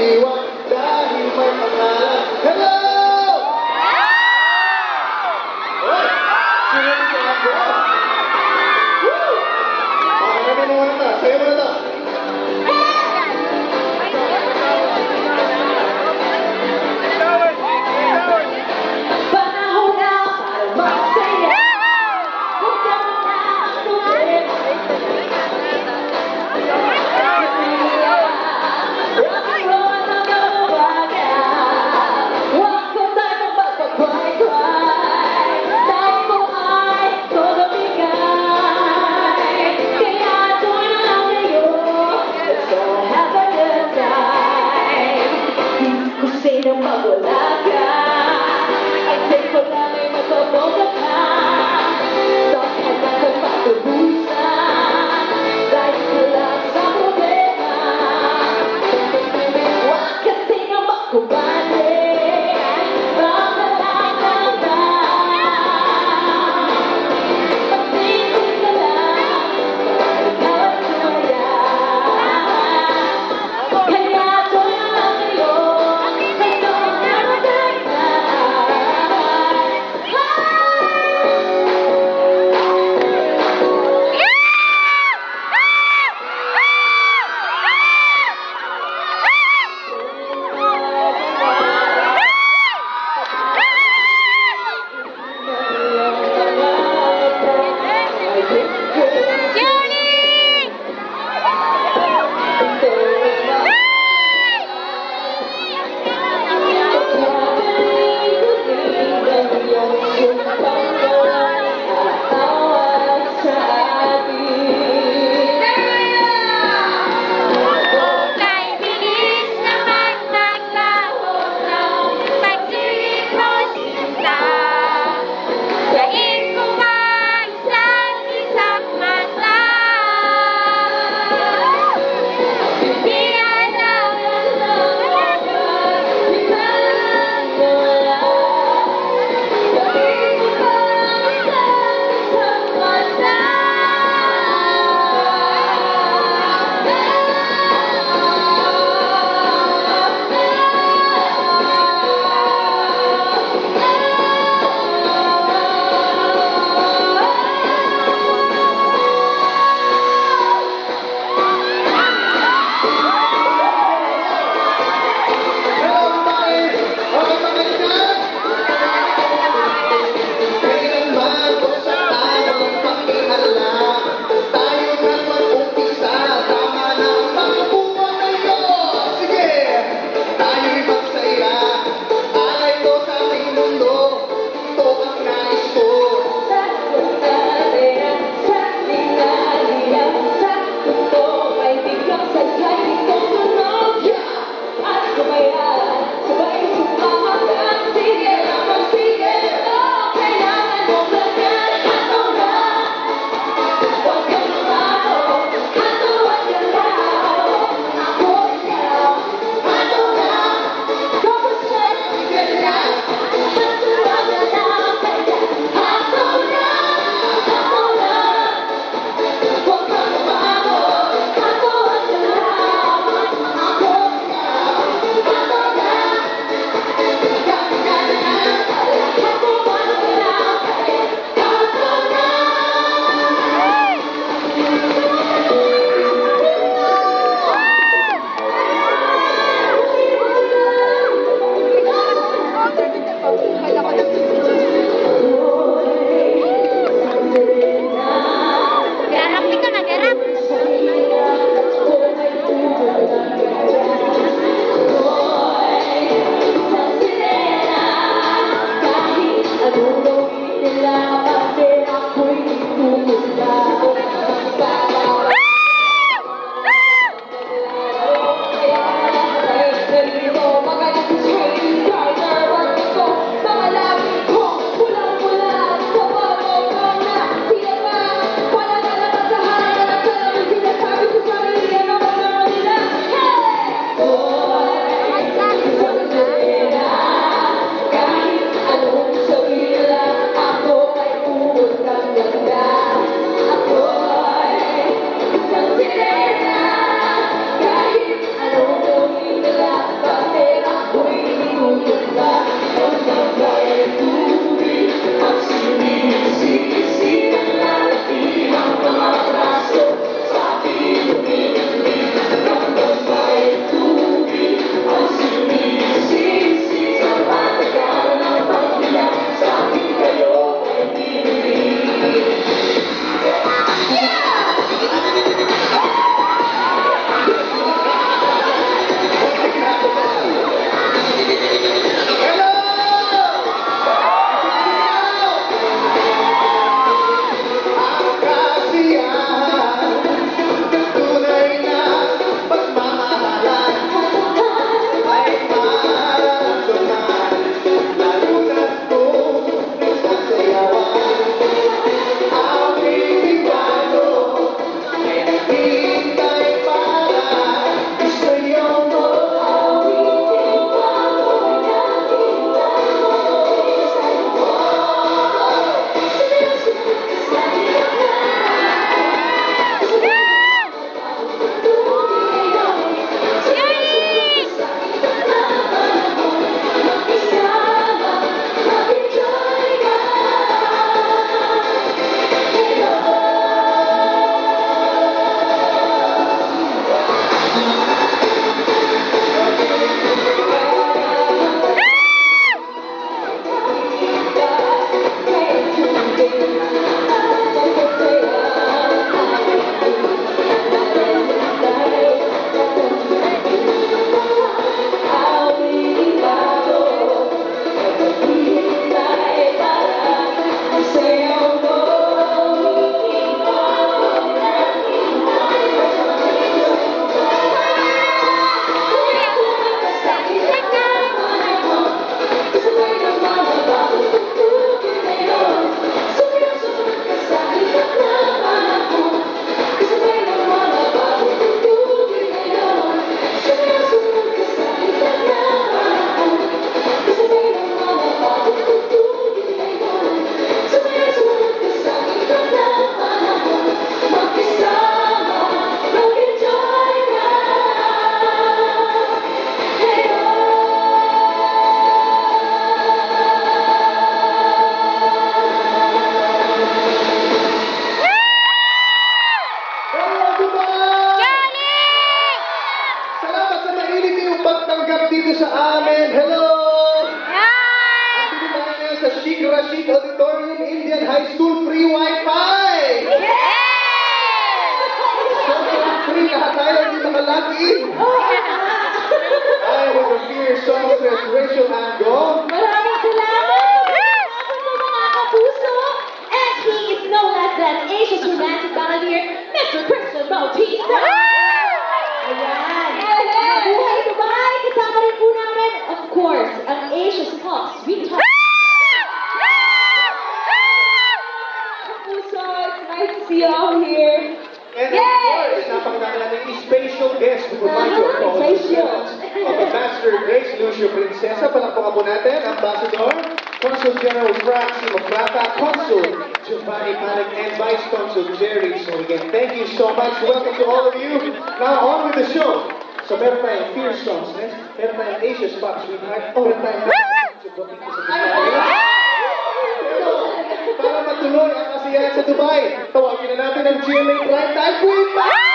iniwan dahil may pangalan. Hello! Oy! Sino si Ambo? Woo! Kami mo na. Sayo mo na. Panahon na para magsaya. Huwag ka na matulit. Rock and roll na nyo sa amin. Hello! Actually, tayo ngayon sa Sheikh Rashid Auditorium, Indian High School, free Wi-Fi! So, free lahat tayo, hindi nakalog in. I was a fierce songstress, Rachel Ango. Maraming salamat! Mga kapuso! And he is no less than Asia's romantic balladeer, Mr. Christian Bautista! Ayan! Mabuhay Dubai! Kasama rin po namin, of course, ang Asia's Pop Sweetheart! Kapuso, it's nice to see you all here! And of course, napakadami natin special guest to provide you all the skills of Ambassador Grace Lucio Princesa. Palakpakan po natin, Ambassador, Consul General Frank C. Macrata, Consul Giovanni Panic, and Vice Consul Jerry. So again, thank you so much. Welcome to all of you. Now on with the show. So meron tayong Fierce Songstress, meron tayong Asia's Pop Sweetheart, meron tayong para matuloy ang kasiyahan sa Dubai, tawagin na natin ang GMA Prime Time Queen!